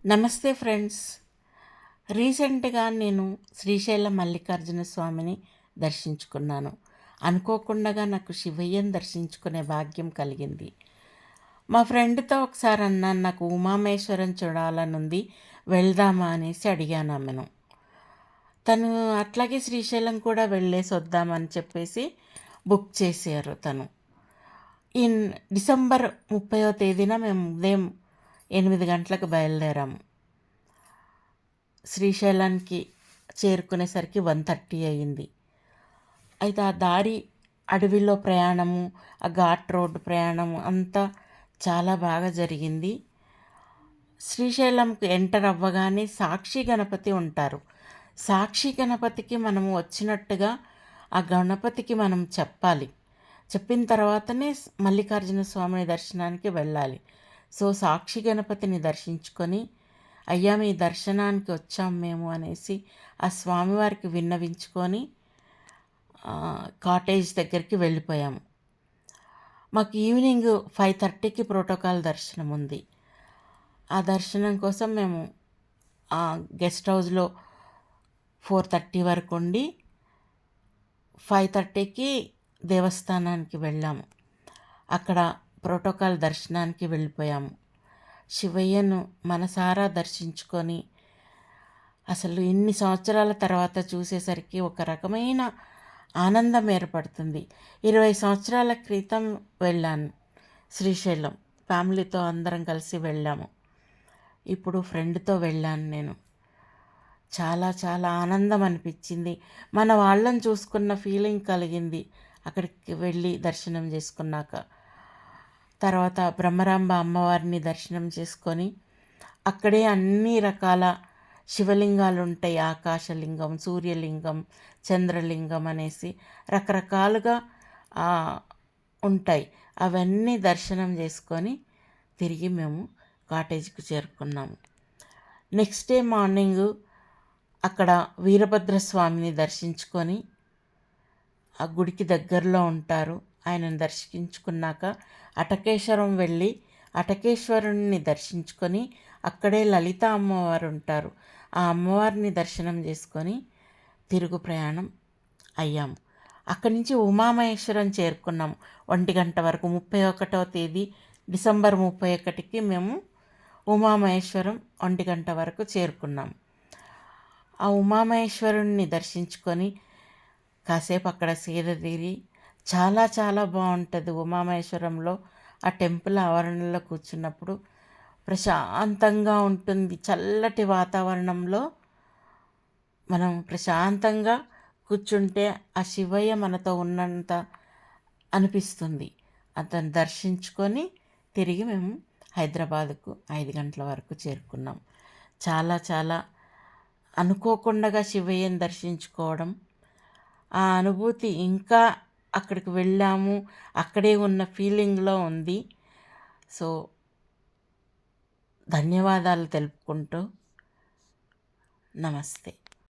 నమస్తే ఫ్రెండ్స్. రీసెంట్గా నేను శ్రీశైలం మల్లికార్జున స్వామిని దర్శించుకున్నాను. అనుకోకుండా నాకు శివయ్యని దర్శించుకునే భాగ్యం కలిగింది. మా ఫ్రెండ్తో ఒకసారి అన్నాను, నాకు ఉమామేశ్వరం చూడాలనుంది, వెళ్దామా అనేసి అడిగాను ఆమెను. తను అట్లాగే శ్రీశైలం కూడా వెళ్ళేసి వద్దామని చెప్పేసి బుక్ చేశారు తను. ఇన్ డిసెంబర్ 30వ తేదీన మేము ఉదయం 8 గంటలకు బయలుదేరాము. శ్రీశైలానికి చేరుకునేసరికి 1:30 అయ్యింది. అయితే ఆ దారి అడవిలో ప్రయాణము, ఆ ఘాట్ రోడ్డు ప్రయాణము అంతా చాలా బాగా జరిగింది. శ్రీశైలంకి ఎంటర్ అవ్వగానే సాక్షి గణపతి ఉంటారు. సాక్షి గణపతికి మనము వచ్చినట్టుగా ఆ గణపతికి మనం చెప్పాలి. చెప్పిన తర్వాతనే మల్లికార్జున స్వామిని దర్శనానికి వెళ్ళాలి. సో సాక్షి గణపతిని దర్శించుకొని, అయ్యా మీ దర్శనానికి వచ్చాం మేము అనేసి ఆ స్వామివారికి విన్నవించుకొని కాటేజ్ దగ్గరికి వెళ్ళిపోయాము. మాకు ఈవినింగ్ 5:30కి ప్రోటోకాల్ దర్శనం ఉంది. ఆ దర్శనం కోసం మేము గెస్ట్ హౌస్లో 4:30 వరకు ఉండి 5:30కి దేవస్థానానికి వెళ్ళాము. అక్కడ ప్రోటోకాల్ దర్శనానికి వెళ్ళిపోయాము. శివయ్యను మనసారా దర్శించుకొని, అసలు ఇన్ని సంవత్సరాల తర్వాత చూసేసరికి ఒక రకమైన ఆనందం ఏర్పడుతుంది. 20 సంవత్సరాల క్రితం వెళ్ళాను శ్రీశైలం. ఫ్యామిలీతో అందరం కలిసి వెళ్ళాము. ఇప్పుడు ఫ్రెండ్తో వెళ్ళాను నేను. చాలా చాలా ఆనందం అనిపించింది. మన వాళ్ళని చూసుకున్న ఫీలింగ్ కలిగింది అక్కడికి వెళ్ళి దర్శనం చేసుకున్నాక. తర్వాత బ్రహ్మరాంబ అమ్మవారిని దర్శనం చేసుకొని, అక్కడే అన్ని రకాల శివలింగాలు ఉంటాయి. ఆకాశలింగం, సూర్యలింగం, చంద్రలింగం అనేసి రకరకాలుగా ఉంటాయి. అవన్నీ దర్శనం చేసుకొని తిరిగి మేము కాటేజ్కి చేరుకున్నాము. నెక్స్ట్ డే మార్నింగు అక్కడ వీరభద్రస్వామిని దర్శించుకొని, ఆ గుడికి దగ్గరలో ఉంటారు, ఆయనను దర్శించుకున్నాక అటకేశ్వరం వెళ్ళి అటకేశ్వరుని దర్శించుకొని, అక్కడే లలిత అమ్మవారు ఉంటారు, ఆ అమ్మవారిని దర్శనం చేసుకొని తిరుగు ప్రయాణం అయ్యాము. అక్కడి నుంచి ఉమామహేశ్వరం చేరుకున్నాము 1 గంట వరకు. 31వ తేదీ డిసెంబర్ 31కి మేము ఉమామహేశ్వరం 1 గంట వరకు చేరుకున్నాము. ఆ ఉమామహేశ్వరుణ్ణి దర్శించుకొని కాసేపు అక్కడ సేద తీరి, చాలా చాలా బాగుంటుంది ఉమామహేశ్వరంలో. ఆ టెంపుల్ ఆవరణలో కూర్చున్నప్పుడు ప్రశాంతంగా ఉంటుంది. చల్లటి వాతావరణంలో మనం ప్రశాంతంగా కూర్చుంటే ఆ శివయ్య మనతో ఉన్నంత అనిపిస్తుంది. అతను దర్శించుకొని తిరిగి మేము హైదరాబాదుకు 5 గంటల వరకు చేరుకున్నాం. చాలా చాలా అనుకోకుండా శివయ్యని దర్శించుకోవడం, ఆ అనుభూతి ఇంకా అక్కడికి వెళ్ళాము, అక్కడే ఉన్న ఫీలింగ్లో ఉంది. సో ధన్యవాదాలు తెలుపుకుంటూ నమస్తే.